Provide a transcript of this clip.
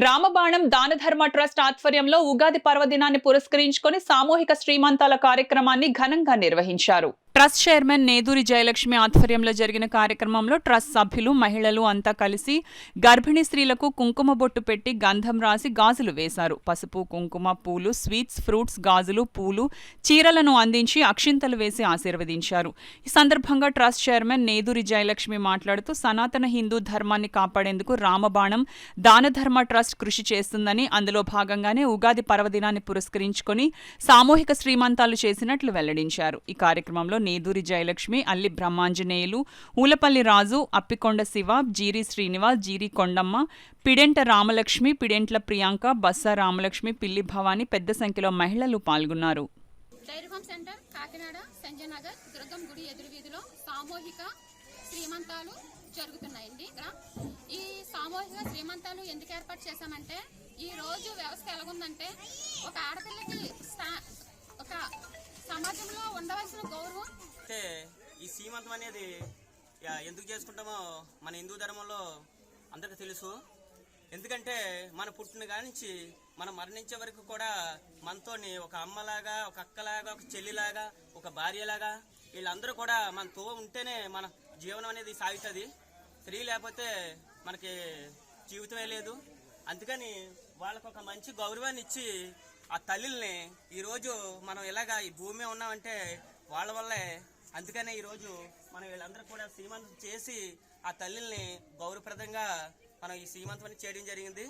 రామబాణం Danadharma trust ఆధ్వర్యంలో ఉగాది పర్వదినాన్ని పురస్కరించుకొని సామూహిక శ్రీమంతాల కార్యక్రమాన్ని ఘనంగా నిర్వహించారు. ట్రస్ట్ చైర్మన్ నేదూరి జయలక్ష్మి ఆధ్వర్యంలో జరిగిన కార్యక్రమంలో ట్రస్ట్ సభ్యులు, మహిళలు అంతా కలిసి గర్భిణీ స్త్రీలకు కుంకుమ బొట్టు పెట్టి గంధం రాసి గాజులు వేశారు. పసుపు, కుంకుమ, పూలు, స్వీట్స్, ఫ్రూట్స్, గాజులు, పూలు, చీరలను అందించి అక్షింతలు వేసి ఆశీర్వదించారు. ఈ సందర్భంగా ట్రస్ట్ చైర్మన్ నేదూరి జయలక్ష్మి మాట్లాడుతూ సనాతన హిందూ ధర్మాన్ని కాపాడేందుకు రామబాణం దానధర్మ ట్రస్ట్ కృషి చేస్తుందని, అందులో భాగంగానే ఉగాది పర్వదినాన్ని పురస్కరించుకొని సామూహిక శ్రీమంతాలు చేసినట్లు వెల్లడించారు. ఈ కార్యక్రమంలో నేదూరి జయలక్ష్మి, అల్లి బ్రహ్మాంజనేయులు, ఊలపల్లి రాజు, అప్పికొండ శివ, జీరి శ్రీనివాస్, జీరి కొండమ్మ, పిడెంట రామలక్ష్మి, పిడెంట్ల ప్రియాంక, బస్స రామలక్ష్మి, పిల్లి భవాని పెద్ద సంఖ్యలో మహిళలు పాల్గొన్నారు. సెంటర్ కాకినాడ సంజయ్ నగర్ దుర్గం గుడి ఎదురు వీధిలో సామూహిక శ్రీమంతాలు జరుగుతున్నాయండి. ఈ సామూహిక శ్రీమంతాలు ఎందుకు ఏర్పాటు చేశామంటే, ఈ రోజు వ్యవస్థ ఎలాగుందంటే, ఒక ఆడపిల్లకి ఒక సమాజంలో ఉండవలసిన గౌరవం అంటే ఈ శ్రీమంతం అనేది ఎందుకు చేసుకుంటామో మన హిందూ ధర్మంలో అందరికీ తెలుసు. ఎందుకంటే మన పుట్టిన కానించి మనం మరణించే వరకు కూడా మనతోని ఒక అమ్మలాగా, ఒక అక్కలాగా, ఒక చెల్లిలాగా, ఒక భార్యలాగా వీళ్ళందరూ కూడా మనతో ఉంటేనే మన జీవనం అనేది సాగుతుంది. స్త్రీ లేకపోతే మనకి జీవితమే లేదు. అందుకని వాళ్ళకు ఒక మంచి గౌరవాన్ని ఇచ్చి ఆ తల్లిల్ని ఈరోజు మనం ఇలాగా ఈ భూమి ఉన్నామంటే వాళ్ళ వల్లే. అందుకనే ఈరోజు మనం వీళ్ళందరూ కూడా శ్రీమంతం చేసి ఆ తల్లిల్ని గౌరవప్రదంగా మనం ఈ శ్రీమంతం చేయడం జరిగింది.